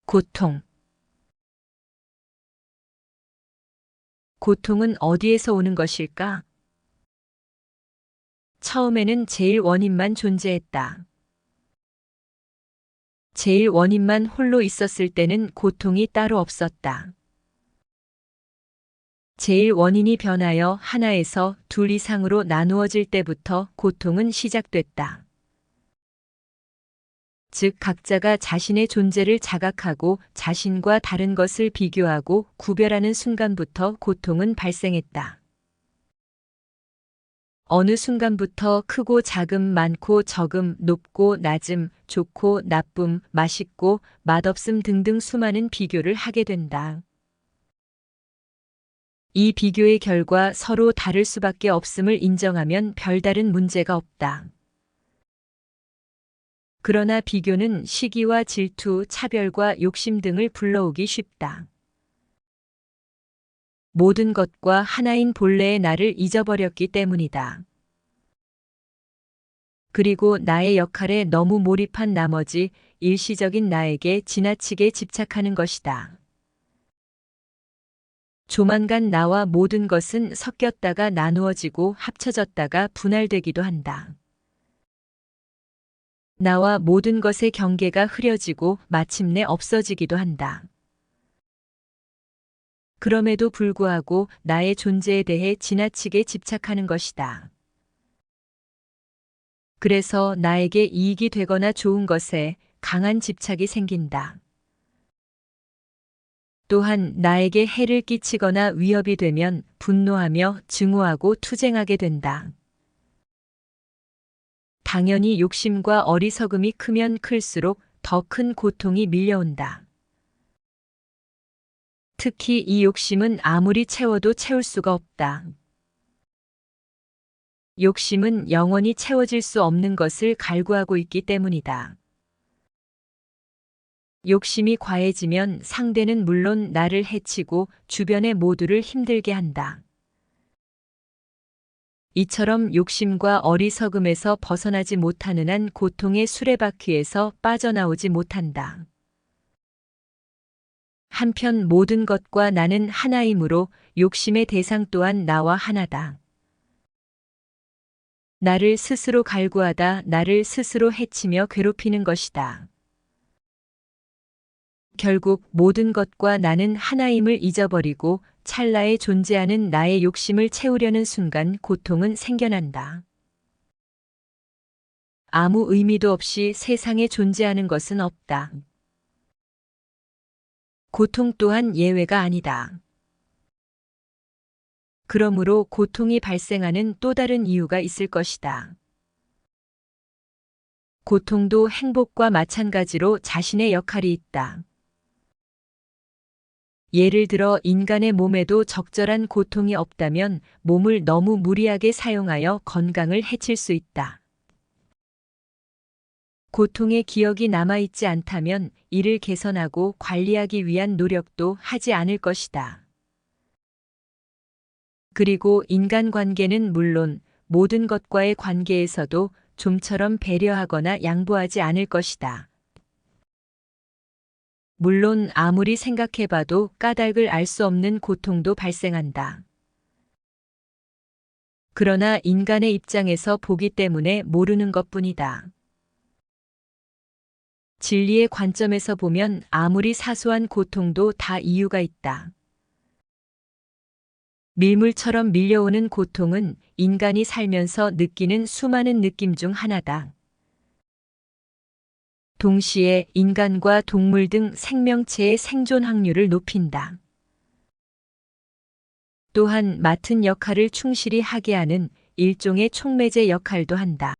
고통. 고통은 어디에서 오는 것일까? 처음에는 제일 원인만 존재했다. 제일 원인만 홀로 있었을 때는 고통이 따로 없었다. 제일 원인이 변하여 하나에서 둘 이상으로 나누어질 때부터 고통은 시작됐다. 즉, 각자가 자신의 존재를 자각하고 자신과 다른 것을 비교하고 구별하는 순간부터 고통은 발생했다. 어느 순간부터 크고 작음, 많고 적음, 높고 낮음, 좋고 나쁨, 맛있고 맛없음 등등 수많은 비교를 하게 된다. 이 비교의 결과 서로 다를 수밖에 없음을 인정하면 별다른 문제가 없다. 그러나 비교는 시기와 질투, 차별과 욕심 등을 불러오기 쉽다. 모든 것과 하나인 본래의 나를 잊어버렸기 때문이다. 그리고 나의 역할에 너무 몰입한 나머지 일시적인 나에게 지나치게 집착하는 것이다. 조만간 나와 모든 것은 섞였다가 나누어지고 합쳐졌다가 분할되기도 한다. 나와 모든 것의 경계가 흐려지고 마침내 없어지기도 한다. 그럼에도 불구하고 나의 존재에 대해 지나치게 집착하는 것이다. 그래서 나에게 이익이 되거나 좋은 것에 강한 집착이 생긴다. 또한 나에게 해를 끼치거나 위협이 되면 분노하며 증오하고 투쟁하게 된다. 당연히 욕심과 어리석음이 크면 클수록 더 큰 고통이 밀려온다. 특히 이 욕심은 아무리 채워도 채울 수가 없다. 욕심은 영원히 채워질 수 없는 것을 갈구하고 있기 때문이다. 욕심이 과해지면 상대는 물론 나를 해치고 주변의 모두를 힘들게 한다. 이처럼 욕심과 어리석음에서 벗어나지 못하는 한 고통의 수레바퀴에서 빠져나오지 못한다. 한편 모든 것과 나는 하나이므로 욕심의 대상 또한 나와 하나다. 나를 스스로 갈구하다 나를 스스로 해치며 괴롭히는 것이다. 결국 모든 것과 나는 하나임을 잊어버리고 찰나에 존재하는 나의 욕심을 채우려는 순간 고통은 생겨난다. 아무 의미도 없이 세상에 존재하는 것은 없다. 고통 또한 예외가 아니다. 그러므로 고통이 발생하는 또 다른 이유가 있을 것이다. 고통도 행복과 마찬가지로 자신의 역할이 있다. 예를 들어 인간의 몸에도 적절한 고통이 없다면 몸을 너무 무리하게 사용하여 건강을 해칠 수 있다. 고통의 기억이 남아있지 않다면 이를 개선하고 관리하기 위한 노력도 하지 않을 것이다. 그리고 인간관계는 물론 모든 것과의 관계에서도 좀처럼 배려하거나 양보하지 않을 것이다. 물론 아무리 생각해봐도 까닭을 알 수 없는 고통도 발생한다. 그러나 인간의 입장에서 보기 때문에 모르는 것뿐이다. 진리의 관점에서 보면 아무리 사소한 고통도 다 이유가 있다. 밀물처럼 밀려오는 고통은 인간이 살면서 느끼는 수많은 느낌 중 하나다. 동시에 인간과 동물 등 생명체의 생존 확률을 높인다. 또한 맡은 역할을 충실히 하게 하는 일종의 촉매제 역할도 한다.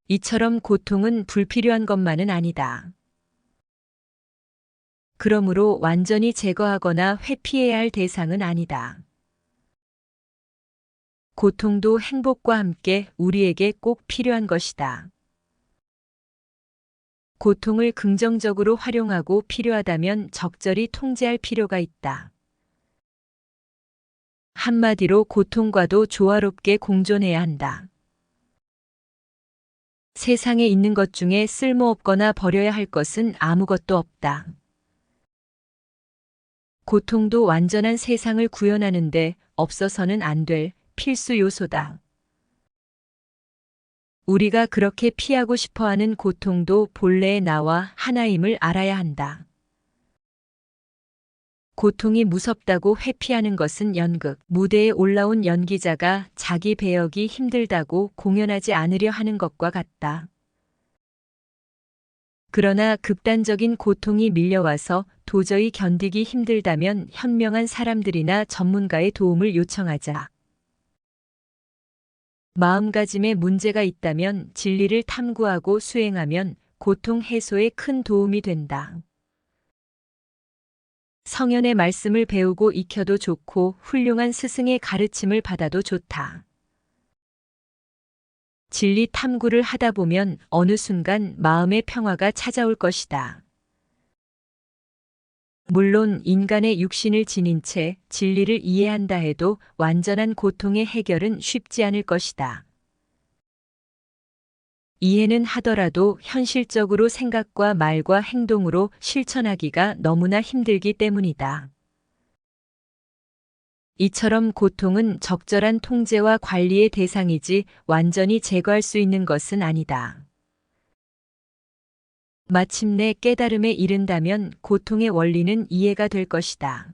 이처럼 고통은 불필요한 것만은 아니다. 그러므로 완전히 제거하거나 회피해야 할 대상은 아니다. 고통도 행복과 함께 우리에게 꼭 필요한 것이다. 고통을 긍정적으로 활용하고 필요하다면 적절히 통제할 필요가 있다. 한마디로 고통과도 조화롭게 공존해야 한다. 세상에 있는 것 중에 쓸모없거나 버려야 할 것은 아무것도 없다. 고통도 완전한 세상을 구현하는데 없어서는 안 될 필수 요소다. 우리가 그렇게 피하고 싶어 하는 고통도 본래의 나와 하나임을 알아야 한다. 고통이 무섭다고 회피하는 것은 연극, 무대에 올라온 연기자가 자기 배역이 힘들다고 공연하지 않으려 하는 것과 같다. 그러나 극단적인 고통이 밀려와서 도저히 견디기 힘들다면 현명한 사람들이나 전문가의 도움을 요청하자. 마음가짐에 문제가 있다면 진리를 탐구하고 수행하면 고통 해소에 큰 도움이 된다. 성현의 말씀을 배우고 익혀도 좋고 훌륭한 스승의 가르침을 받아도 좋다. 진리 탐구를 하다 보면 어느 순간 마음의 평화가 찾아올 것이다. 물론 인간의 육신을 지닌 채 진리를 이해한다 해도 완전한 고통의 해결은 쉽지 않을 것이다. 이해는 하더라도 현실적으로 생각과 말과 행동으로 실천하기가 너무나 힘들기 때문이다. 이처럼 고통은 적절한 통제와 관리의 대상이지 완전히 제거할 수 있는 것은 아니다. 마침내 깨달음에 이른다면 고통의 원리는 이해가 될 것이다.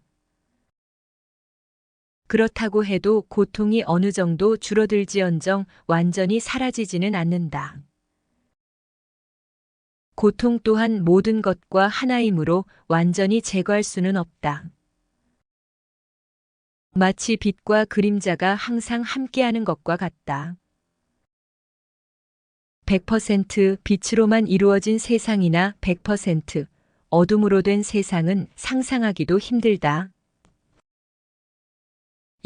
그렇다고 해도 고통이 어느 정도 줄어들지언정 완전히 사라지지는 않는다. 고통 또한 모든 것과 하나이므로 완전히 제거할 수는 없다. 마치 빛과 그림자가 항상 함께하는 것과 같다. 100% 빛으로만 이루어진 세상이나 100% 어둠으로 된 세상은 상상하기도 힘들다.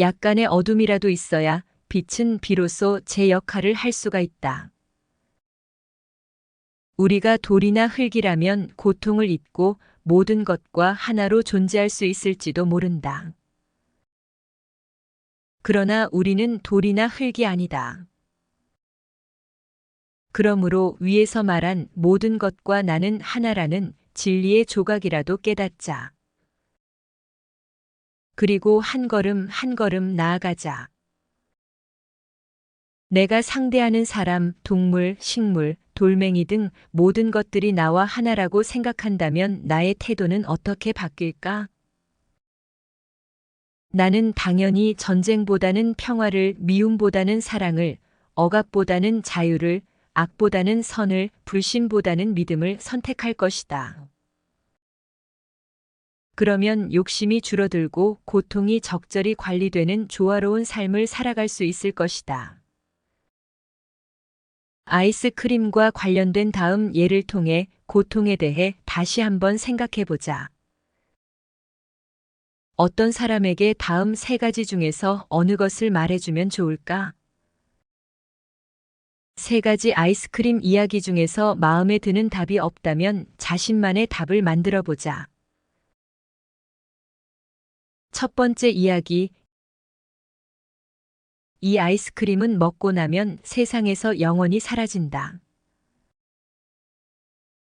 약간의 어둠이라도 있어야 빛은 비로소 제 역할을 할 수가 있다. 우리가 돌이나 흙이라면 고통을 잊고 모든 것과 하나로 존재할 수 있을지도 모른다. 그러나 우리는 돌이나 흙이 아니다. 그러므로 위에서 말한 모든 것과 나는 하나라는 진리의 조각이라도 깨닫자. 그리고 한 걸음 한 걸음 나아가자. 내가 상대하는 사람, 동물, 식물, 돌멩이 등 모든 것들이 나와 하나라고 생각한다면 나의 태도는 어떻게 바뀔까? 나는 당연히 전쟁보다는 평화를, 미움보다는 사랑을, 억압보다는 자유를, 악보다는 선을, 불신보다는 믿음을 선택할 것이다. 그러면 욕심이 줄어들고 고통이 적절히 관리되는 조화로운 삶을 살아갈 수 있을 것이다. 아이스크림과 관련된 다음 예를 통해 고통에 대해 다시 한번 생각해 보자. 어떤 사람에게 다음 세 가지 중에서 어느 것을 말해주면 좋을까? 세 가지 아이스크림 이야기 중에서 마음에 드는 답이 없다면 자신만의 답을 만들어 보자. 첫 번째 이야기. 이 아이스크림은 먹고 나면 세상에서 영원히 사라진다.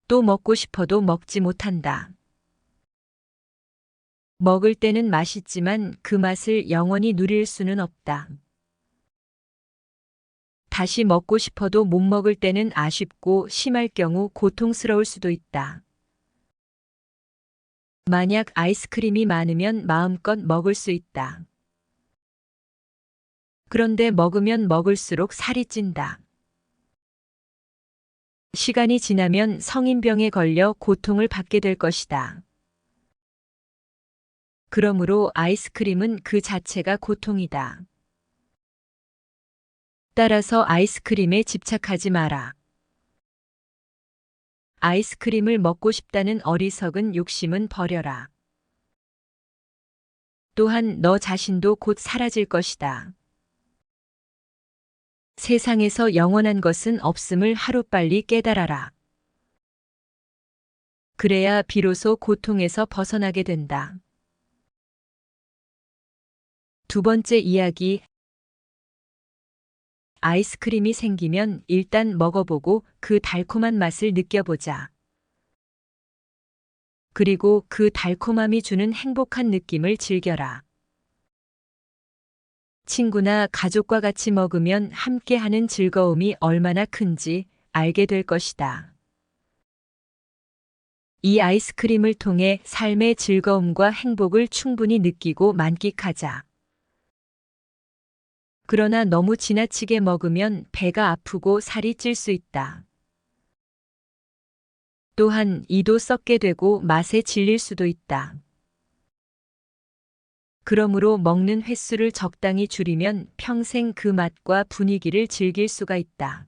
또 먹고 싶어도 먹지 못한다. 먹을 때는 맛있지만 그 맛을 영원히 누릴 수는 없다. 다시 먹고 싶어도 못 먹을 때는 아쉽고 심할 경우 고통스러울 수도 있다. 만약 아이스크림이 많으면 마음껏 먹을 수 있다. 그런데 먹으면 먹을수록 살이 찐다. 시간이 지나면 성인병에 걸려 고통을 받게 될 것이다. 그러므로 아이스크림은 그 자체가 고통이다. 따라서 아이스크림에 집착하지 마라. 아이스크림을 먹고 싶다는 어리석은 욕심은 버려라. 또한 너 자신도 곧 사라질 것이다. 세상에서 영원한 것은 없음을 하루빨리 깨달아라. 그래야 비로소 고통에서 벗어나게 된다. 두 번째 이야기. 아이스크림이 생기면 일단 먹어보고 그 달콤한 맛을 느껴보자. 그리고 그 달콤함이 주는 행복한 느낌을 즐겨라. 친구나 가족과 같이 먹으면 함께하는 즐거움이 얼마나 큰지 알게 될 것이다. 이 아이스크림을 통해 삶의 즐거움과 행복을 충분히 느끼고 만끽하자. 그러나 너무 지나치게 먹으면 배가 아프고 살이 찔 수 있다. 또한 이도 썩게 되고 맛에 질릴 수도 있다. 그러므로 먹는 횟수를 적당히 줄이면 평생 그 맛과 분위기를 즐길 수가 있다.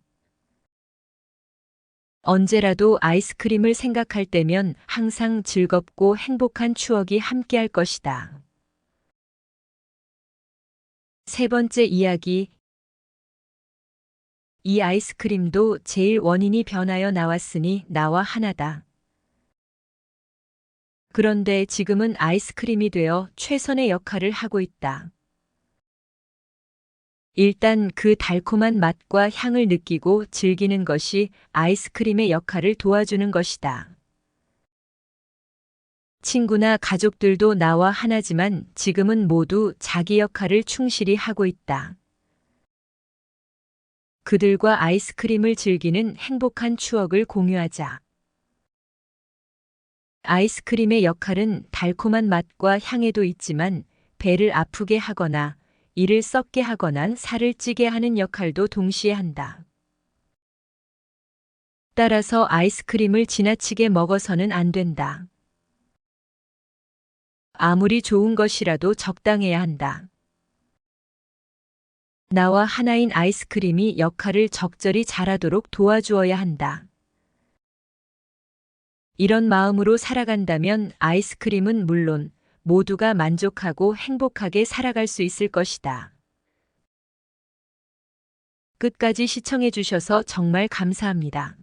언제라도 아이스크림을 생각할 때면 항상 즐겁고 행복한 추억이 함께할 것이다. 세 번째 이야기. 이 아이스크림도 제일 원인이 변하여 나왔으니 나와 하나다. 그런데 지금은 아이스크림이 되어 최선의 역할을 하고 있다. 일단 그 달콤한 맛과 향을 느끼고 즐기는 것이 아이스크림의 역할을 도와주는 것이다. 친구나 가족들도 나와 하나지만 지금은 모두 자기 역할을 충실히 하고 있다. 그들과 아이스크림을 즐기는 행복한 추억을 공유하자. 아이스크림의 역할은 달콤한 맛과 향에도 있지만 배를 아프게 하거나 이를 썩게 하거나 살을 찌게 하는 역할도 동시에 한다. 따라서 아이스크림을 지나치게 먹어서는 안 된다. 아무리 좋은 것이라도 적당해야 한다. 나와 하나인 아이스크림이 역할을 적절히 잘하도록 도와주어야 한다. 이런 마음으로 살아간다면 아이스크림은 물론 모두가 만족하고 행복하게 살아갈 수 있을 것이다. 끝까지 시청해 주셔서 정말 감사합니다.